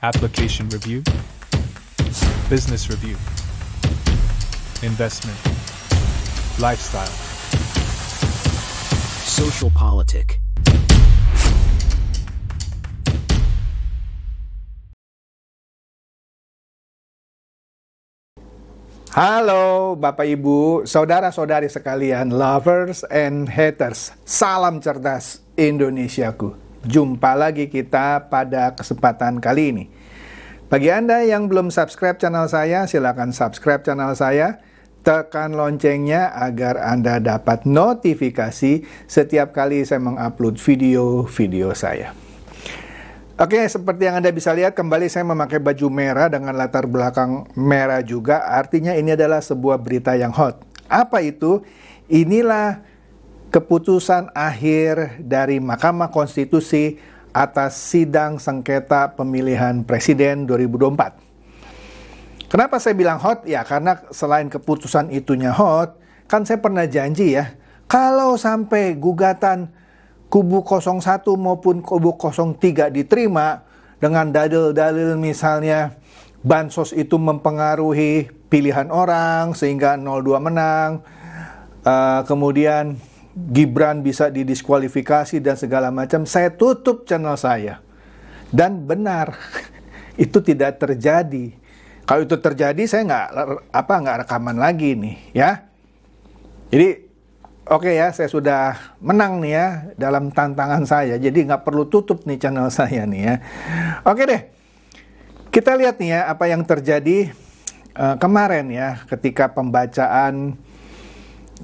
application review, business review, investment, lifestyle, social politic. Halo Bapak Ibu, saudara-saudari sekalian, lovers and haters. Salam cerdas Indonesiaku. Jumpa lagi kita pada kesempatan kali ini. Bagi Anda yang belum subscribe channel saya, silakan subscribe channel saya. Tekan loncengnya agar Anda dapat notifikasi setiap kali saya mengupload video-video saya. Oke, seperti yang Anda bisa lihat, kembali saya memakai baju merah dengan latar belakang merah juga. Artinya ini adalah sebuah berita yang hot. Apa itu? Inilah keputusan akhir dari Mahkamah Konstitusi atas sidang sengketa pemilihan presiden 2024. Kenapa saya bilang hot? Ya, karena selain keputusan itunya hot, kan saya pernah janji ya, kalau sampai gugatan kubu 01 maupun kubu 03 diterima dengan dalil-dalil misalnya bansos itu mempengaruhi pilihan orang sehingga 02 menang, kemudian Gibran bisa didiskualifikasi dan segala macam, saya tutup channel saya. Dan benar, itu tidak terjadi. Kalau itu terjadi, saya nggak rekaman lagi nih, ya. Jadi oke ya, saya sudah menang nih ya dalam tantangan saya. Jadi nggak perlu tutup nih channel saya nih ya. Oke deh, kita lihat nih ya apa yang terjadi kemarin ya ketika pembacaan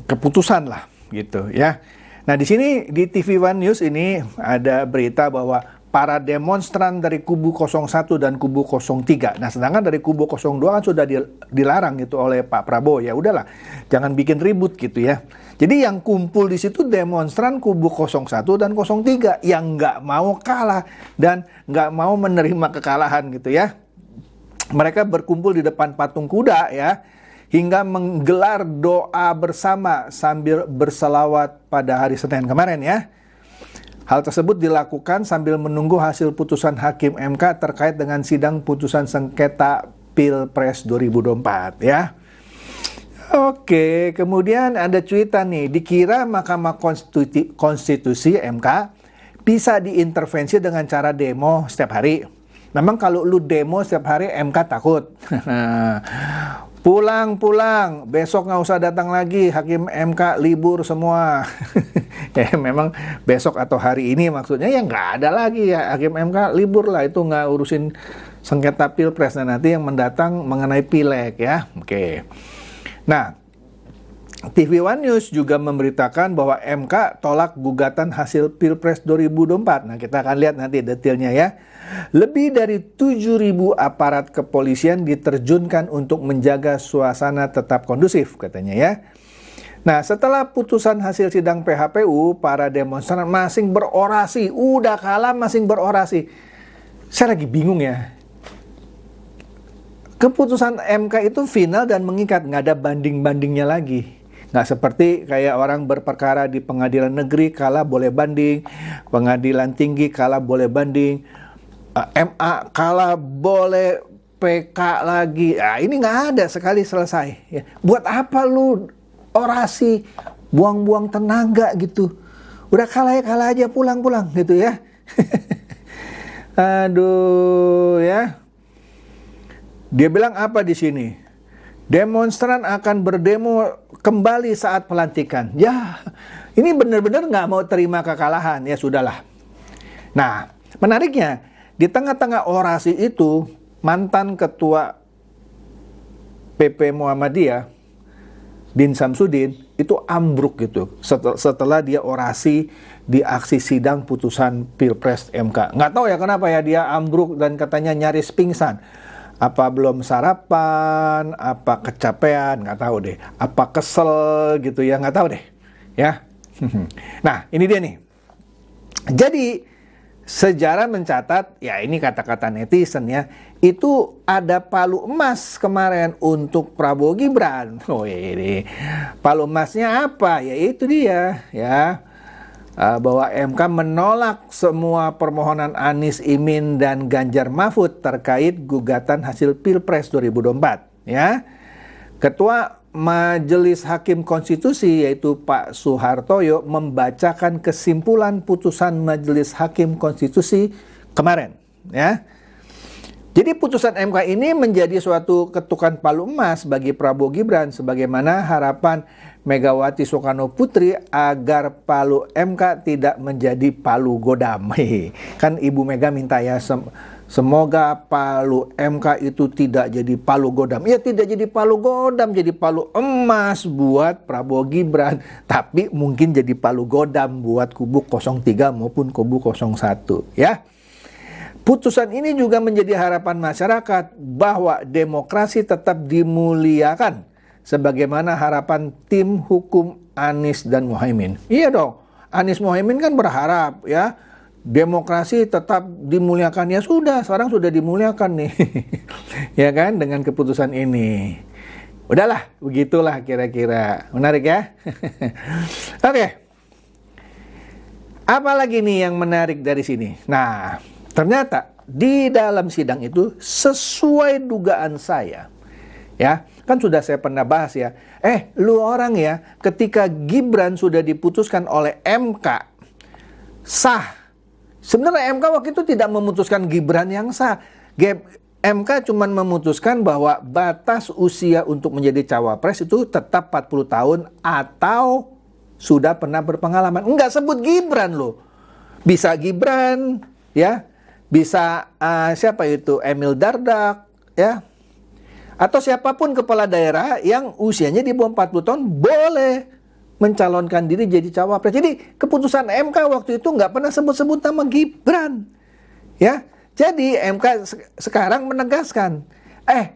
keputusan lah gitu ya. Nah di sini di TV One News ini ada berita bahwa para demonstran dari kubu 01 dan kubu 03. Nah, sedangkan dari kubu 02 kan sudah dilarang gitu oleh Pak Prabowo. Ya udahlah, jangan bikin ribut gitu ya. Jadi yang kumpul di situ demonstran kubu 01 dan 03 yang nggak mau kalah dan nggak mau menerima kekalahan gitu ya. Mereka berkumpul di depan patung kuda ya, hingga menggelar doa bersama sambil berselawat pada hari Senin kemarin ya. Hal tersebut dilakukan sambil menunggu hasil putusan Hakim MK terkait dengan sidang putusan sengketa Pilpres 2024 ya. Oke, kemudian ada cuitan nih, dikira Mahkamah Konstitusi MK bisa diintervensi dengan cara demo setiap hari. Memang kalau lu demo setiap hari MK takut. Pulang, besok nggak usah datang lagi, Hakim MK libur semua. Ya memang besok atau hari ini maksudnya ya nggak ada lagi ya, Hakim MK libur lah, itu nggak urusin sengketa Pilpres. Nah nanti yang mendatang mengenai Pileg ya. Oke. Nah, TV One News juga memberitakan bahwa MK tolak gugatan hasil Pilpres 2024. Nah kita akan lihat nanti detailnya ya. Lebih dari 7.000 aparat kepolisian diterjunkan untuk menjaga suasana tetap kondusif katanya ya. Nah setelah putusan hasil sidang PHPU, para demonstran masing berorasi. Udah kalah masing berorasi. Saya lagi bingung ya. Keputusan MK itu final dan mengikat, nggak ada banding-bandingnya lagi. Nggak seperti kayak orang berperkara di pengadilan negeri kalah boleh banding, pengadilan tinggi kalah boleh banding, MA kalah boleh PK lagi. Nah, ini nggak ada, sekali selesai ya. Buat apa lu orasi, buang-buang tenaga gitu. Udah kalah ya kalah aja, pulang-pulang gitu ya. Aduh ya. Dia bilang apa di sini? Demonstran akan berdemo kembali saat pelantikan. Ya, ini benar-benar nggak mau terima kekalahan. Ya sudahlah. Nah, menariknya, di tengah-tengah orasi itu, mantan ketua PP Muhammadiyah, Din Samsudin, itu ambruk gitu. Setelah dia orasi di aksi sidang putusan Pilpres MK. Nggak tahu ya kenapa ya dia ambruk dan katanya nyaris pingsan. Apa belum sarapan, apa kecapean, nggak tahu deh. Apa kesel gitu ya, nggak tahu deh. Ya. Nah, ini dia nih. Jadi, sejarah mencatat, ya ini kata-kata netizen ya, itu ada palu emas kemarin untuk Prabowo Gibran. Oh ini, palu emasnya apa? Ya itu dia, ya. bahwa MK menolak semua permohonan Anies, Imin, dan Ganjar Mahfud terkait gugatan hasil Pilpres 2024. Ya, Ketua Majelis Hakim Konstitusi yaitu Pak Suhartoyo membacakan kesimpulan putusan Majelis Hakim Konstitusi kemarin. Ya, jadi putusan MK ini menjadi suatu ketukan palu emas bagi Prabowo Gibran sebagaimana harapan Megawati Soekarno Putri agar palu MK tidak menjadi palu godam. Kan Ibu Mega minta ya, semoga palu MK itu tidak jadi palu godam. Ya, tidak jadi palu godam, jadi palu emas buat Prabowo Gibran. Tapi mungkin jadi palu godam buat kubu 03 maupun kubu 01. Ya. Putusan ini juga menjadi harapan masyarakat bahwa demokrasi tetap dimuliakan sebagaimana harapan tim hukum Anies dan Muhaimin. Iya dong, Anies Muhaimin kan berharap ya demokrasi tetap dimuliakan. Ya sudah, sekarang sudah dimuliakan nih. Ya kan, dengan keputusan ini. Udahlah, begitulah kira-kira. Menarik ya? Oke. Apa lagi nih yang menarik dari sini? Nah, ternyata di dalam sidang itu sesuai dugaan saya, ya kan sudah saya pernah bahas ya. Lu orang ya, ketika Gibran sudah diputuskan oleh MK sah. Sebenarnya MK waktu itu tidak memutuskan Gibran yang sah. MK cuma memutuskan bahwa batas usia untuk menjadi cawapres itu tetap 40 tahun atau sudah pernah berpengalaman. Enggak sebut Gibran loh. Bisa Gibran, ya. Bisa siapa itu, Emil Dardak, ya, atau siapapun kepala daerah yang usianya di bawah 40 tahun boleh mencalonkan diri jadi cawapres. Jadi keputusan MK waktu itu nggak pernah sebut-sebut nama Gibran, ya. Jadi MK sekarang menegaskan,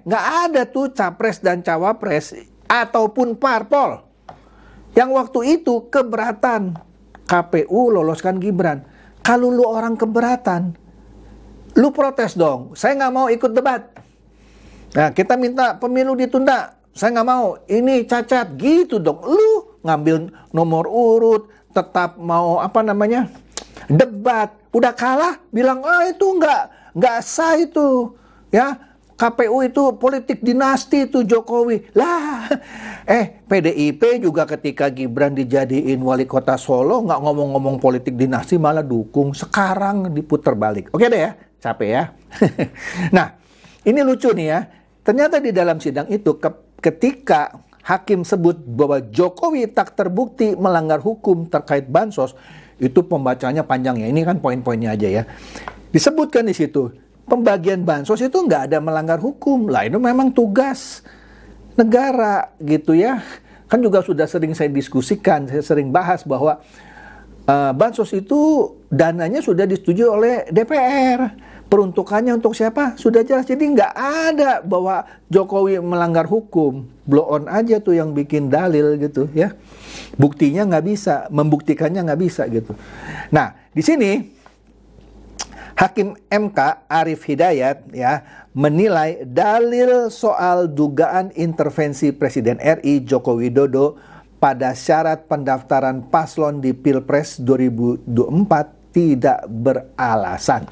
nggak ada tuh capres dan cawapres ataupun parpol yang waktu itu keberatan KPU loloskan Gibran. Kalau lu orang keberatan, lu protes dong, saya nggak mau ikut debat. Nah, kita minta pemilu ditunda, saya nggak mau, ini cacat, gitu dong. Lu ngambil nomor urut, tetap mau debat, udah kalah, bilang itu nggak sah itu, ya. KPU itu politik dinasti itu Jokowi. Lah, PDIP juga ketika Gibran dijadiin wali kota Solo nggak ngomong-ngomong politik dinasti, malah dukung. Sekarang diputar balik. Oke deh ya, capek ya. Nah, ini lucu nih ya. Ternyata di dalam sidang itu ketika hakim sebut bahwa Jokowi tak terbukti melanggar hukum terkait bansos, itu pembacanya panjang ya. Ini kan poin-poinnya aja ya. Disebutkan di situ, pembagian bansos itu nggak ada melanggar hukum. Lah, itu memang tugas negara gitu ya. Kan juga sudah sering saya diskusikan, saya sering bahas bahwa bansos itu dananya sudah disetujui oleh DPR. Peruntukannya untuk siapa? Sudah jelas. Jadi nggak ada bahwa Jokowi melanggar hukum. Blow on aja tuh yang bikin dalil gitu ya. Buktinya nggak bisa, membuktikannya nggak bisa gitu. Nah, di sini Hakim MK Arief Hidayat ya menilai dalil soal dugaan intervensi Presiden RI Joko Widodo pada syarat pendaftaran paslon di Pilpres 2024 tidak beralasan.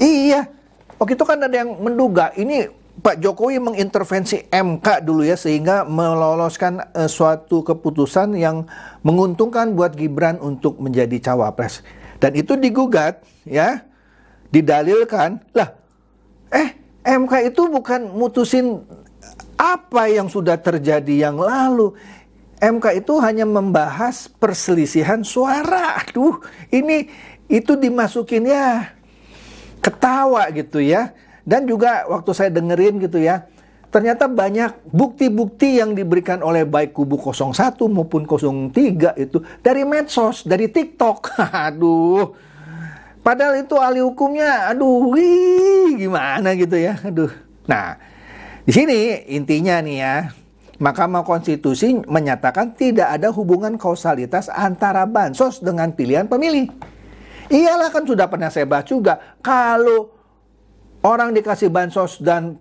Iya, waktu itu kan ada yang menduga ini Pak Jokowi mengintervensi MK dulu ya sehingga meloloskan suatu keputusan yang menguntungkan buat Gibran untuk menjadi cawapres. Dan itu digugat ya. Didalilkan, lah, MK itu bukan mutusin apa yang sudah terjadi yang lalu. MK itu hanya membahas perselisihan suara. Aduh, itu dimasukin ya, ketawa gitu ya. Dan juga waktu saya dengerin gitu ya, ternyata banyak bukti-bukti yang diberikan oleh baik kubu 01 maupun 03 itu dari medsos, dari TikTok. Aduh. Padahal itu ahli hukumnya, gimana gitu ya, Nah, di sini intinya nih ya, Mahkamah Konstitusi menyatakan tidak ada hubungan kausalitas antara bansos dengan pilihan pemilih. Iyalah, kan sudah pernah saya bahas juga, kalau orang dikasih bansos dan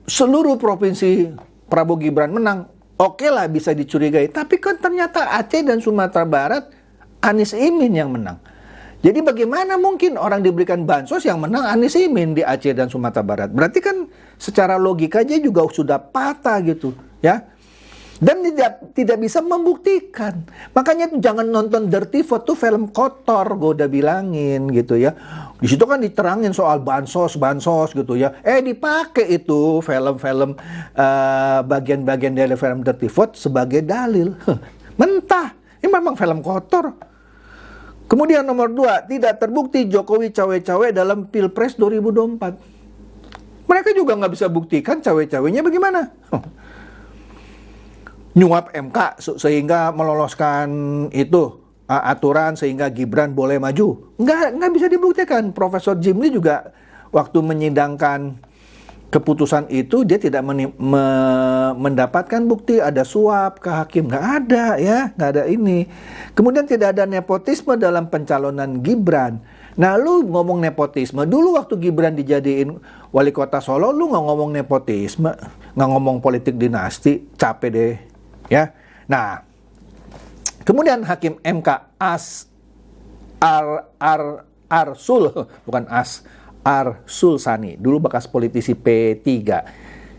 seluruh provinsi Prabowo Gibran menang, oke lah bisa dicurigai. Tapi kan ternyata Aceh dan Sumatera Barat Anies Imin yang menang. Jadi bagaimana mungkin orang diberikan bansos yang menang Anies Imin di Aceh dan Sumatera Barat? Berarti kan secara logika aja juga sudah patah gitu, ya. Dan tidak bisa membuktikan. Makanya jangan nonton Dirty Vote, tuh film kotor, gue udah bilangin gitu ya. Di situ kan diterangin soal bansos gitu ya. Dipakai itu film-film bagian-bagian dari film Dirty Vote sebagai dalil. Mentah. Ini memang film kotor. Kemudian nomor 2, tidak terbukti Jokowi cawe-cawe dalam Pilpres 2024. Mereka juga nggak bisa buktikan cawe-cawenya bagaimana. Nyuap MK sehingga meloloskan itu aturan sehingga Gibran boleh maju. Nggak bisa dibuktikan. Profesor Jimli juga waktu menyidangkan keputusan itu dia tidak mendapatkan bukti ada suap ke hakim. Nggak ada ya, nggak ada ini. Kemudian tidak ada nepotisme dalam pencalonan Gibran. Nah, lu ngomong nepotisme. Dulu waktu Gibran dijadiin wali kota Solo, lu nggak ngomong nepotisme, nggak ngomong politik dinasti, capek deh. Ya, nah, kemudian Hakim MK Arsul Sani, dulu bekas politisi P3.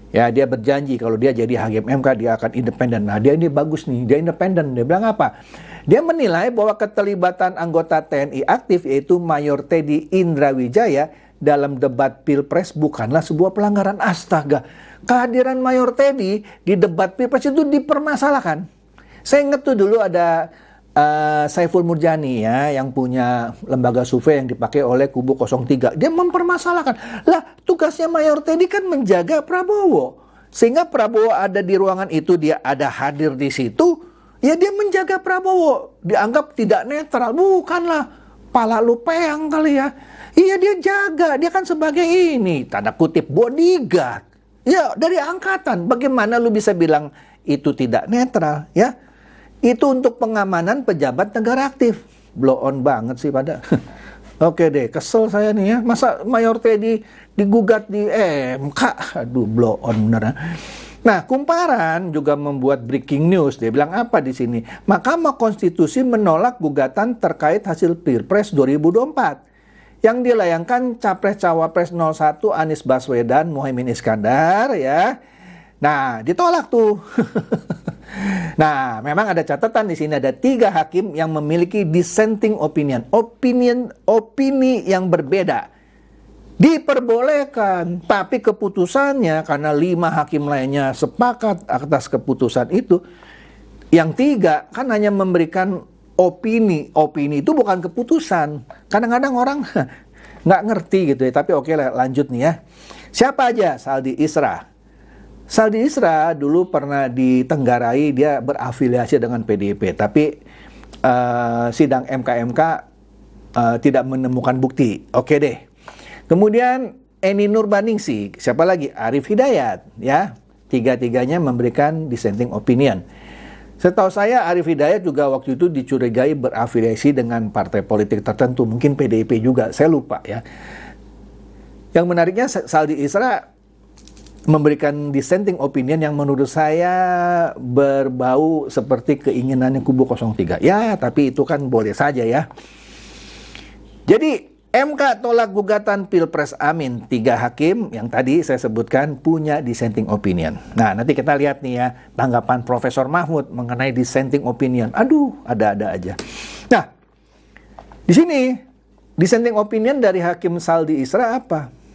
Ya, dia berjanji kalau dia jadi Hakim MK dia akan independen. Nah, dia ini bagus nih, dia independen. Dia bilang apa? Dia menilai bahwa keterlibatan anggota TNI aktif yaitu Mayor Teddy Indrawijaya dalam debat Pilpres bukanlah sebuah pelanggaran. Astaga. Kehadiran Mayor Teddy di debat Pilpres itu dipermasalahkan. Saya ingat tuh dulu ada Saiful Murjani ya, yang punya lembaga survei yang dipakai oleh kubu 03. Dia mempermasalahkan. Lah, tugasnya Mayor Teddy kan menjaga Prabowo. Sehingga Prabowo ada di ruangan itu, dia ada hadir di situ, ya dia menjaga Prabowo. Dianggap tidak netral. Bukanlah, pala lu peang kali ya. Iya, dia jaga. Dia kan sebagai ini, tanda kutip, bodyguard. Ya, dari angkatan. Bagaimana lu bisa bilang itu tidak netral, ya? Itu untuk pengamanan pejabat negara aktif. Blow on banget sih pada. Oke deh, kesel saya nih ya. Masa Mayor Teddy digugat di MK? Aduh, blow on beneran. Nah, Kumparan juga membuat breaking news. Dia bilang apa di sini? Mahkamah Konstitusi menolak gugatan terkait hasil Pilpres 2024. Yang dilayangkan Capres-Cawapres 01 Anies Baswedan, Muhaimin Iskandar ya. Nah, ditolak tuh. Nah, memang ada catatan di sini, ada 3 hakim yang memiliki dissenting opinion. Opini yang berbeda. Diperbolehkan, tapi keputusannya karena 5 hakim lainnya sepakat atas keputusan itu, yang 3 kan hanya memberikan opini itu bukan keputusan. Kadang-kadang orang nggak ngerti gitu ya. Tapi oke lah, lanjut nih ya. Siapa aja? Saldi Isra dulu pernah ditenggarai dia berafiliasi dengan PDIP. Tapi sidang MK tidak menemukan bukti. Oke deh. Kemudian Eni Nurbaningsi, siapa lagi? Arif Hidayat ya. 3-tiganya memberikan dissenting opinion. Setahu saya Arif Hidayat juga waktu itu dicurigai berafiliasi dengan partai politik tertentu, mungkin PDIP juga, saya lupa ya. Yang menariknya Saldi Isra memberikan dissenting opinion yang menurut saya berbau seperti keinginannya kubu 03. Ya, tapi itu kan boleh saja ya. Jadi MK tolak gugatan Pilpres Amin. 3 hakim yang tadi saya sebutkan punya dissenting opinion. Nah, nanti kita lihat nih ya tanggapan Profesor Mahfud mengenai dissenting opinion. Aduh, ada-ada aja. Nah, di sini dissenting opinion dari Hakim Saldi Isra apa?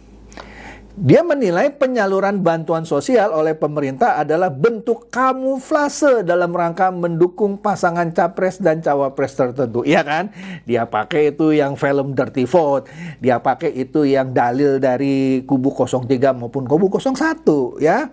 Dia menilai penyaluran bantuan sosial oleh pemerintah adalah bentuk kamuflase dalam rangka mendukung pasangan capres dan cawapres tertentu. Iya kan? Dia pakai itu yang film Dirty Vote. Dia pakai itu yang dalil dari kubu 03 maupun kubu 01. Ya.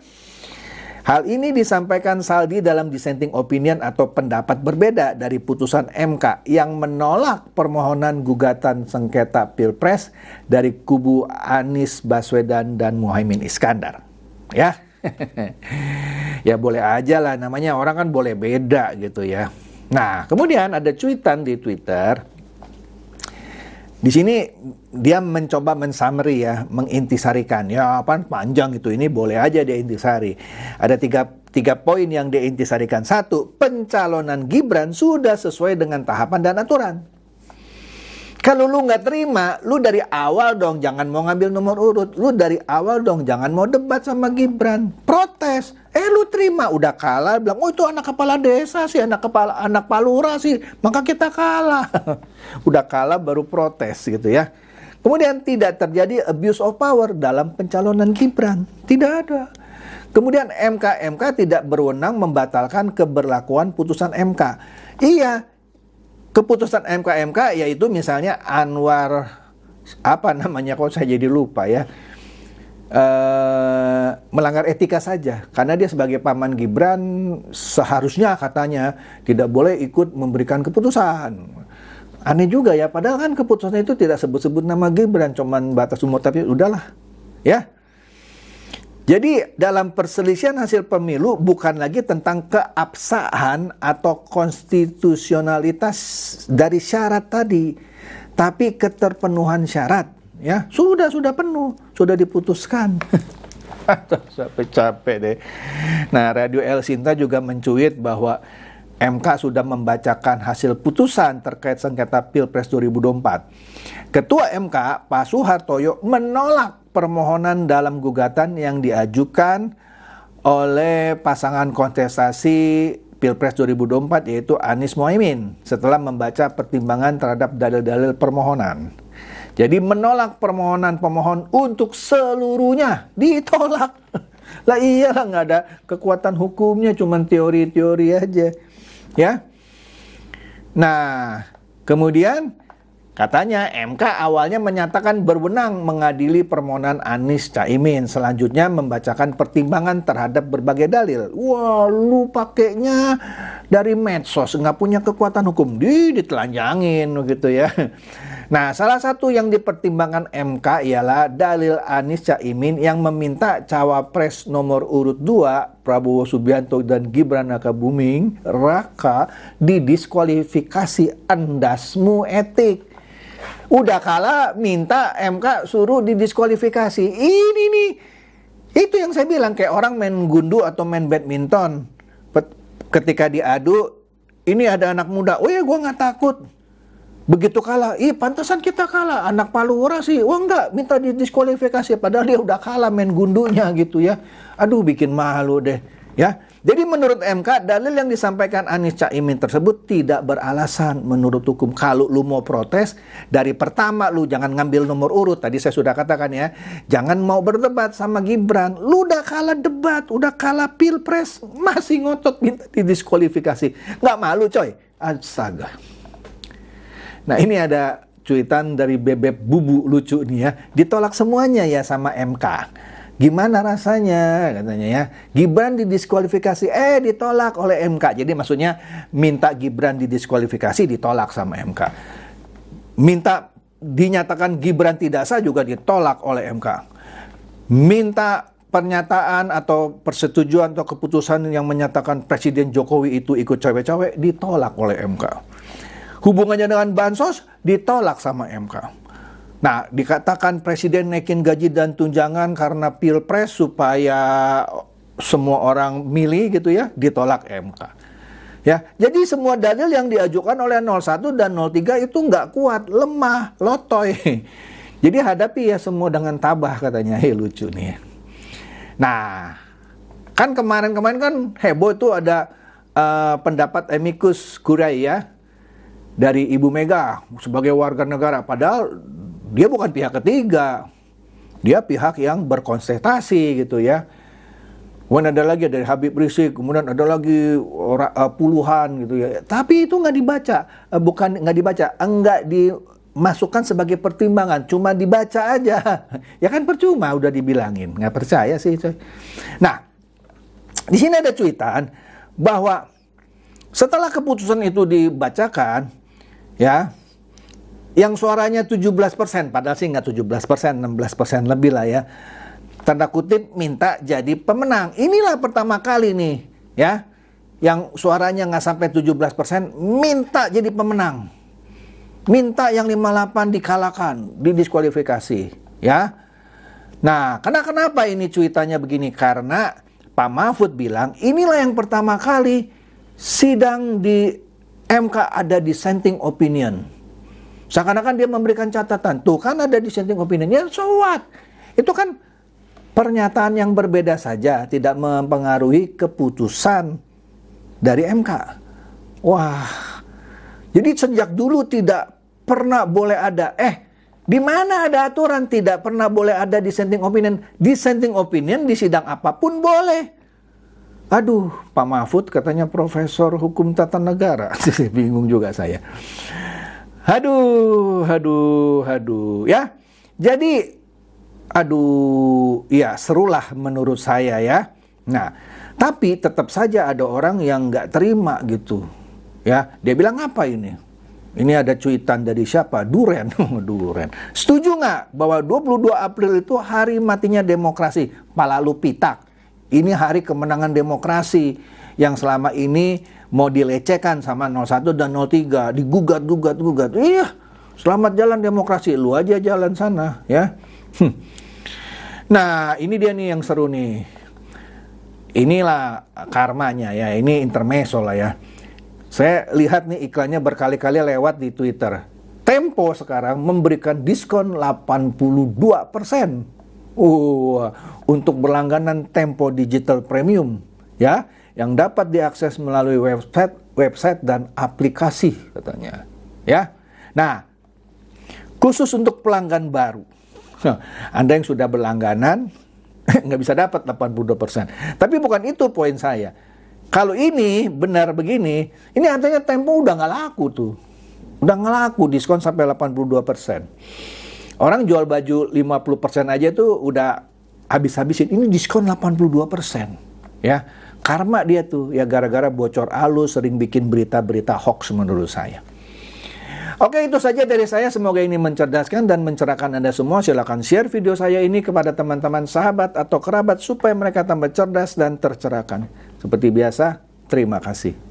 Hal ini disampaikan Saldi dalam dissenting opinion atau pendapat berbeda dari putusan MK yang menolak permohonan gugatan sengketa Pilpres dari kubu Anies Baswedan dan Muhaimin Iskandar. Ya, ya boleh aja lah, namanya orang kan boleh beda gitu ya. Nah, kemudian ada cuitan di Twitter. Di sini dia mencoba mensummary ya, mengintisarikan. Ya apa panjang itu, ini boleh aja dia intisari. Ada 3 poin yang diintisarikan. 1, pencalonan Gibran sudah sesuai dengan tahapan dan aturan. Kalau lu nggak terima, lu dari awal dong jangan mau ngambil nomor urut. Lu dari awal dong jangan mau debat sama Gibran. Protes. Lu terima, udah kalah, bilang, oh itu anak kepala desa sih, anak palura sih, maka kita kalah. Udah kalah baru protes gitu ya. Kemudian tidak terjadi abuse of power dalam pencalonan Gibran. Tidak ada. Kemudian MK tidak berwenang membatalkan keberlakuan putusan MK. Iya, keputusan MK yaitu misalnya Anwar, apa namanya, kok saya jadi lupa ya, melanggar etika saja. Karena dia sebagai paman Gibran seharusnya katanya tidak boleh ikut memberikan keputusan. Aneh juga ya, padahal kan keputusan itu tidak sebut-sebut nama Gibran, cuman batas umur, tapi udahlah ya. Jadi dalam perselisihan hasil pemilu bukan lagi tentang keabsahan atau konstitusionalitas dari syarat tadi, tapi keterpenuhan syarat. Ya, sudah penuh, sudah diputuskan. Capek deh. Nah, Radio El Sinta juga mencuit bahwa MK sudah membacakan hasil putusan terkait sengketa Pilpres 2024. Ketua MK, Pak Suhartoyo, menolak permohonan dalam gugatan yang diajukan oleh pasangan kontestasi Pilpres 2024 yaitu Anies Mohaimin setelah membaca pertimbangan terhadap dalil-dalil permohonan. Jadi menolak permohonan pemohon untuk seluruhnya, ditolak. Lah iyalah, nggak ada kekuatan hukumnya, cuman teori-teori aja. Ya. Nah, kemudian katanya MK awalnya menyatakan berwenang mengadili permohonan Anies Caimin. Selanjutnya membacakan pertimbangan terhadap berbagai dalil. Wah, lu pakainya dari medsos, nggak punya kekuatan hukum. Ditelanjangin gitu ya. Nah, salah satu yang dipertimbangkan MK ialah dalil Anies Caimin yang meminta cawapres nomor urut 2 Prabowo Subianto dan Gibran Rakabuming Raka didiskualifikasi, endasmu etik. Udah kalah minta MK suruh didiskualifikasi. Ini nih, itu yang saya bilang, kayak orang main gundu atau main badminton. Ketika diadu, ini ada anak muda, oh ya gue nggak takut. Begitu kalah, pantasan kita kalah, anak palura sih, wah enggak, minta didiskualifikasi, padahal dia udah kalah main gundunya gitu ya. Aduh, bikin malu deh ya. Jadi menurut MK, dalil yang disampaikan Anies Caimin tersebut tidak beralasan menurut hukum. Kalau lu mau protes, dari pertama lu jangan ngambil nomor urut. Tadi saya sudah katakan ya, jangan mau berdebat sama Gibran. Lu udah kalah debat, udah kalah Pilpres, masih ngotot minta didiskualifikasi. Nggak malu coy, astaga. Nah, ini ada cuitan dari Bebek Bubu lucu nih ya. Ditolak semuanya ya sama MK. Gimana rasanya katanya ya. Gibran didiskualifikasi, ditolak oleh MK. Jadi maksudnya minta Gibran didiskualifikasi ditolak sama MK. Minta dinyatakan Gibran tidak sah juga ditolak oleh MK. Minta pernyataan atau persetujuan atau keputusan yang menyatakan Presiden Jokowi itu ikut cawe-cawe ditolak oleh MK. Hubungannya dengan bansos ditolak sama MK. Nah, dikatakan presiden naikin gaji dan tunjangan karena Pilpres supaya semua orang milih gitu ya, ditolak MK. Ya, jadi semua dalil yang diajukan oleh 01 dan 03 itu nggak kuat, lemah, lotoy. Jadi hadapi ya semua dengan tabah katanya. Lucu nih. Nah, kan kemarin kan heboh tuh ada pendapat amicus curiae ya dari Ibu Mega sebagai warga negara, padahal dia bukan pihak ketiga, dia pihak yang berkonsentrasi gitu ya. Kemudian ada lagi dari Habib Rizik, kemudian ada lagi puluhan gitu ya. Tapi itu nggak dibaca, enggak dimasukkan sebagai pertimbangan, cuma dibaca aja. Ya kan percuma, udah dibilangin, nggak percaya sih. Nah, di sini ada cuitan bahwa setelah keputusan itu dibacakan, ya, yang suaranya 17%, padahal sih nggak 17%, 16% lebih lah ya. Tanda kutip minta jadi pemenang. Inilah pertama kali nih, ya, yang suaranya nggak sampai 17% minta jadi pemenang. Minta yang 58 dikalahkan, didiskualifikasi, ya. Nah, kenapa ini cuitannya begini? Karena Pak Mahfud bilang, inilah yang pertama kali sidang di MK ada dissenting opinion. Seakan-akan dia memberikan catatan. Tuh kan ada dissenting opinion. Ya so what? Itu kan pernyataan yang berbeda saja. Tidak mempengaruhi keputusan dari MK. Wah. Jadi sejak dulu tidak pernah boleh ada. Di mana ada aturan tidak pernah boleh ada dissenting opinion? Dissenting opinion di sidang apapun boleh. Aduh, Pak Mahfud katanya profesor hukum tata negara. Bingung juga saya. Aduh. Ya, jadi, ya serulah menurut saya ya. Nah, tapi tetap saja ada orang yang nggak terima gitu. Ya, dia bilang apa ini? Ini ada cuitan dari siapa? Duren. Duren. Setuju nggak bahwa 22 April itu hari matinya demokrasi? Pala lu pitak. Ini hari kemenangan demokrasi yang selama ini mau dilecehkan sama 01 dan 03. Digugat. Iya, selamat jalan demokrasi. Lu aja jalan sana, ya. Nah, ini dia nih yang seru nih. Inilah karmanya ya. Ini intermezzo lah ya. Saya lihat nih iklannya berkali-kali lewat di Twitter. Tempo sekarang memberikan diskon 82%. Untuk berlangganan Tempo Digital Premium ya, yang dapat diakses melalui website dan aplikasi katanya. Ya. Nah, khusus untuk pelanggan baru. Anda yang sudah berlangganan nggak bisa dapat 82%. Tapi bukan itu poin saya. Kalau ini benar begini, ini artinya Tempo udah nggak laku tuh. Udah nggak laku, diskon sampai 82%. Orang jual baju 50% aja tuh udah habis-habisin. Ini diskon 82%. Ya, karma dia tuh. Ya gara-gara bocor halus, sering bikin berita-berita hoax menurut saya. Oke, itu saja dari saya. Semoga ini mencerdaskan dan mencerahkan Anda semua. Silakan share video saya ini kepada teman-teman, sahabat, atau kerabat supaya mereka tambah cerdas dan tercerahkan. Seperti biasa, terima kasih.